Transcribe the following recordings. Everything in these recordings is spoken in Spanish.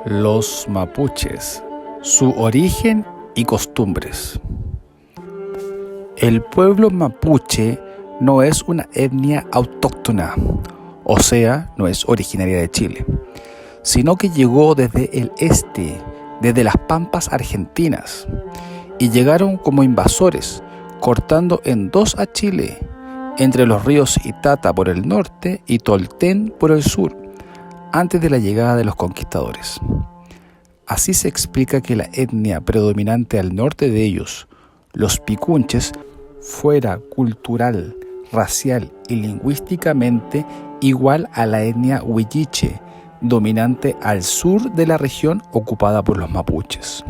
Los mapuches, su origen y costumbres. El pueblo mapuche no es una etnia autóctona, o sea, no es originaria de Chile, sino que llegó desde el este, desde las pampas argentinas, y llegaron como invasores, cortando en dos a Chile, entre los ríos Itata por el norte y Tolten por el sur, antes de la llegada de los conquistadores. Así se explica que la etnia predominante al norte de ellos, los picunches, fuera cultural, racial y lingüísticamente igual a la etnia huilliche, dominante al sur de la región ocupada por los mapuches.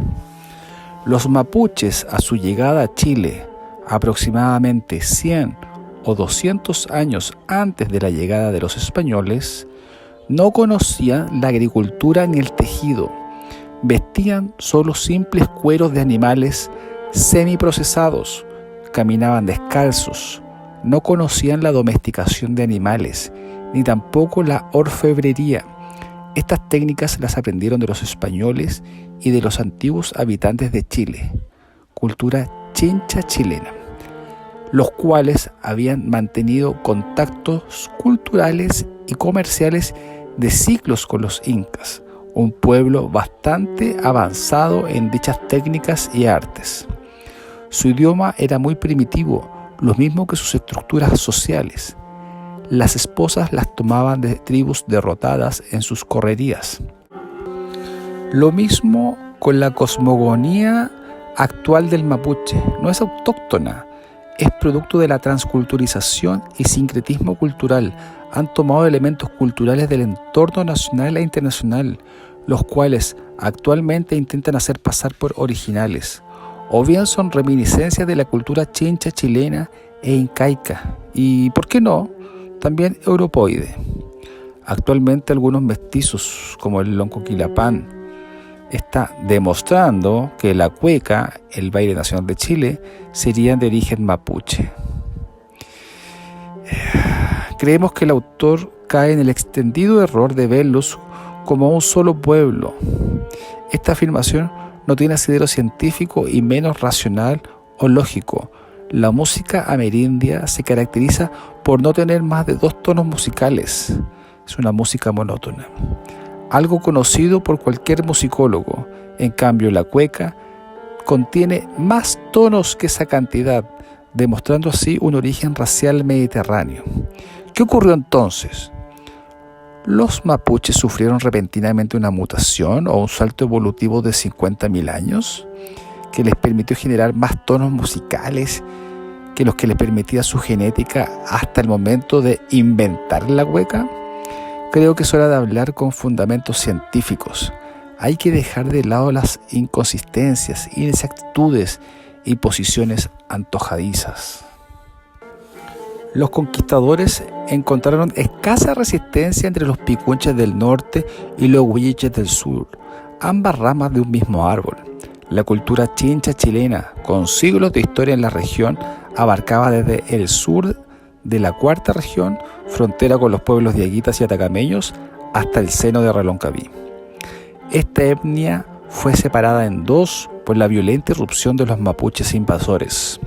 Los mapuches, a su llegada a Chile, aproximadamente 100 o 200 años antes de la llegada de los españoles, no conocían la agricultura ni el tejido. Vestían solo simples cueros de animales semiprocesados, caminaban descalzos, no conocían la domesticación de animales, ni tampoco la orfebrería. Estas técnicas las aprendieron de los españoles y de los antiguos habitantes de Chile, cultura chincha chilena, los cuales habían mantenido contactos culturales y comerciales de siglos con los incas, un pueblo bastante avanzado en dichas técnicas y artes. Su idioma era muy primitivo, lo mismo que sus estructuras sociales. Las esposas las tomaban de tribus derrotadas en sus correrías. Lo mismo con la cosmogonía actual del mapuche. No es autóctona, es producto de la transculturización y sincretismo cultural. Han tomado elementos culturales del entorno nacional e internacional, los cuales actualmente intentan hacer pasar por originales, o bien son reminiscencias de la cultura chincha chilena e incaica, y, ¿por qué no?, también europoide. Actualmente algunos mestizos, como el Loncoquilapán, está demostrando que la cueca, el baile nacional de Chile, serían de origen mapuche. Creemos que el autor cae en el extendido error de verlos como un solo pueblo. Esta afirmación no tiene asidero científico y menos racional o lógico. La música amerindia se caracteriza por no tener más de 2 tonos musicales. Es una música monótona, algo conocido por cualquier musicólogo. En cambio, la cueca contiene más tonos que esa cantidad, demostrando así un origen racial mediterráneo. ¿Qué ocurrió entonces? ¿Los mapuches sufrieron repentinamente una mutación o un salto evolutivo de 50.000 años que les permitió generar más tonos musicales que los que les permitía su genética hasta el momento de inventar la cueca? Creo que es hora de hablar con fundamentos científicos. Hay que dejar de lado las inconsistencias, inexactitudes y posiciones antojadizas. Los conquistadores encontraron escasa resistencia entre los picunches del norte y los huilliches del sur, ambas ramas de un mismo árbol. La cultura chincha chilena, con siglos de historia en la región, abarcaba desde el sur de la cuarta región, frontera con los pueblos dieguitas y atacameños, hasta el seno de Reloncaví. Esta etnia fue separada en dos por la violenta irrupción de los mapuches invasores.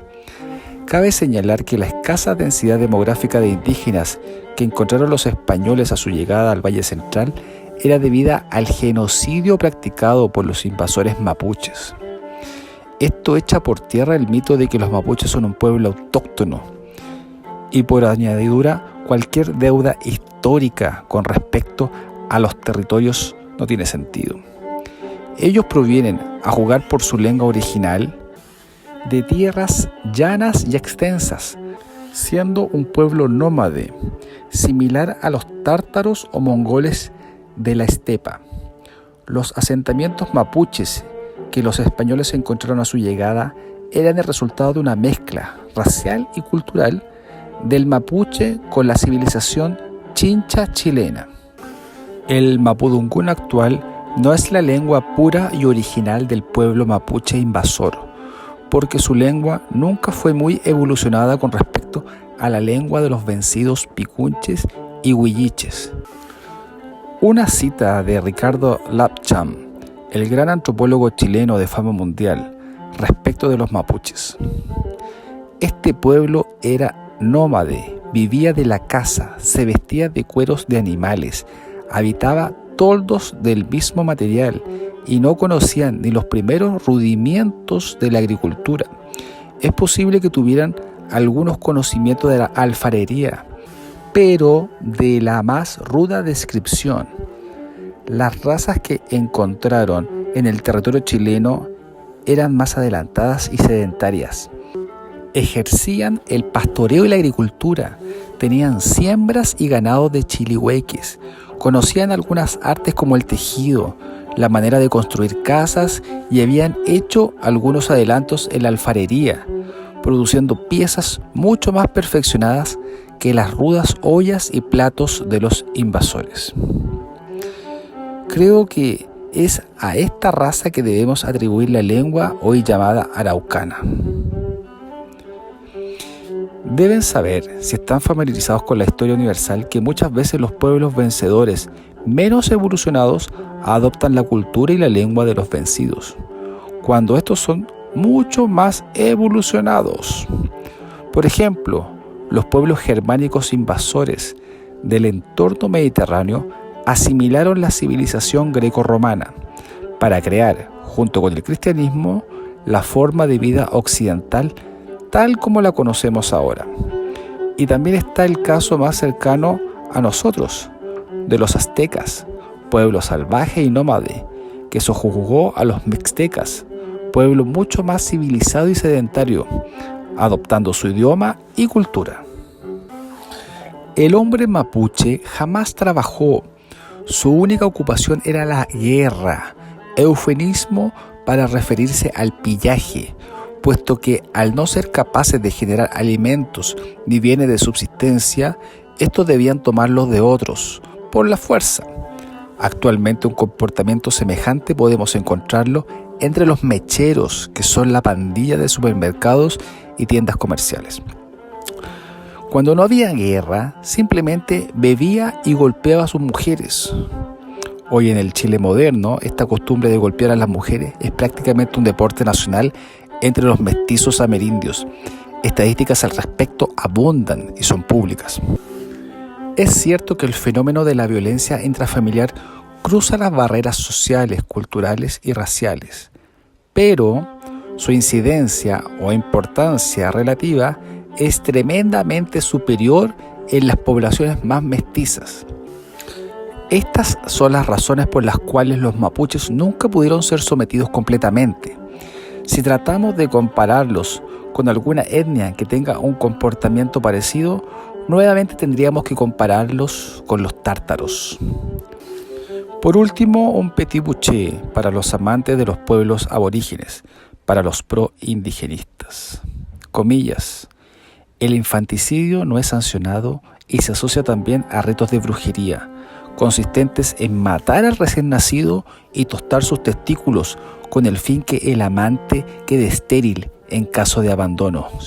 Cabe señalar que la escasa densidad demográfica de indígenas que encontraron los españoles a su llegada al Valle Central era debida al genocidio practicado por los invasores mapuches. Esto echa por tierra el mito de que los mapuches son un pueblo autóctono y, por añadidura, cualquier deuda histórica con respecto a los territorios no tiene sentido. Ellos provienen, a jugar por su lengua original, de tierras llanas y extensas, siendo un pueblo nómade, similar a los tártaros o mongoles de la estepa. Los asentamientos mapuches que los españoles encontraron a su llegada eran el resultado de una mezcla racial y cultural del mapuche con la civilización chincha chilena. El mapudungún actual no es la lengua pura y original del pueblo mapuche invasor, porque su lengua nunca fue muy evolucionada con respecto a la lengua de los vencidos picunches y huilliches. Una cita de Ricardo Lapcham, el gran antropólogo chileno de fama mundial, respecto de los mapuches. Este pueblo era nómade, vivía de la caza, se vestía de cueros de animales, habitaba toldos del mismo material y no conocían ni los primeros rudimentos de la agricultura. Es posible que tuvieran algunos conocimientos de la alfarería, pero de la más ruda descripción. Las razas que encontraron en el territorio chileno eran más adelantadas y sedentarias. Ejercían el pastoreo y la agricultura, tenían siembras y ganado de chilihueques, conocían algunas artes como el tejido, la manera de construir casas y habían hecho algunos adelantos en la alfarería, produciendo piezas mucho más perfeccionadas que las rudas ollas y platos de los invasores. Creo que es a esta raza que debemos atribuir la lengua hoy llamada araucana. Deben saber, si están familiarizados con la historia universal, que muchas veces los pueblos vencedores menos evolucionados adoptan la cultura y la lengua de los vencidos, cuando estos son mucho más evolucionados. Por ejemplo, los pueblos germánicos invasores del entorno mediterráneo asimilaron la civilización greco-romana para crear, junto con el cristianismo, la forma de vida occidental tal como la conocemos ahora. Y también está el caso más cercano a nosotros, de los aztecas, pueblo salvaje y nómade, que sojuzgó a los mixtecas, pueblo mucho más civilizado y sedentario, adoptando su idioma y cultura. El hombre mapuche jamás trabajó, su única ocupación era la guerra, eufemismo para referirse al pillaje, puesto que al no ser capaces de generar alimentos ni bienes de subsistencia, estos debían tomarlos de otros, por la fuerza. Actualmente un comportamiento semejante podemos encontrarlo entre los mecheros, que son la pandilla de supermercados y tiendas comerciales. Cuando no había guerra, simplemente bebía y golpeaba a sus mujeres. Hoy en el Chile moderno, esta costumbre de golpear a las mujeres es prácticamente un deporte nacional entre los mestizos amerindios. Estadísticas al respecto abundan y son públicas. Es cierto que el fenómeno de la violencia intrafamiliar cruza las barreras sociales, culturales y raciales, pero su incidencia o importancia relativa es tremendamente superior en las poblaciones más mestizas. Estas son las razones por las cuales los mapuches nunca pudieron ser sometidos completamente. Si tratamos de compararlos con alguna etnia que tenga un comportamiento parecido, nuevamente tendríamos que compararlos con los tártaros. Por último, un petit bouché para los amantes de los pueblos aborígenes, para los pro-indigenistas. Comillas, el infanticidio no es sancionado y se asocia también a ritos de brujería, consistentes en matar al recién nacido y tostar sus testículos con el fin que el amante quede estéril en caso de abandono.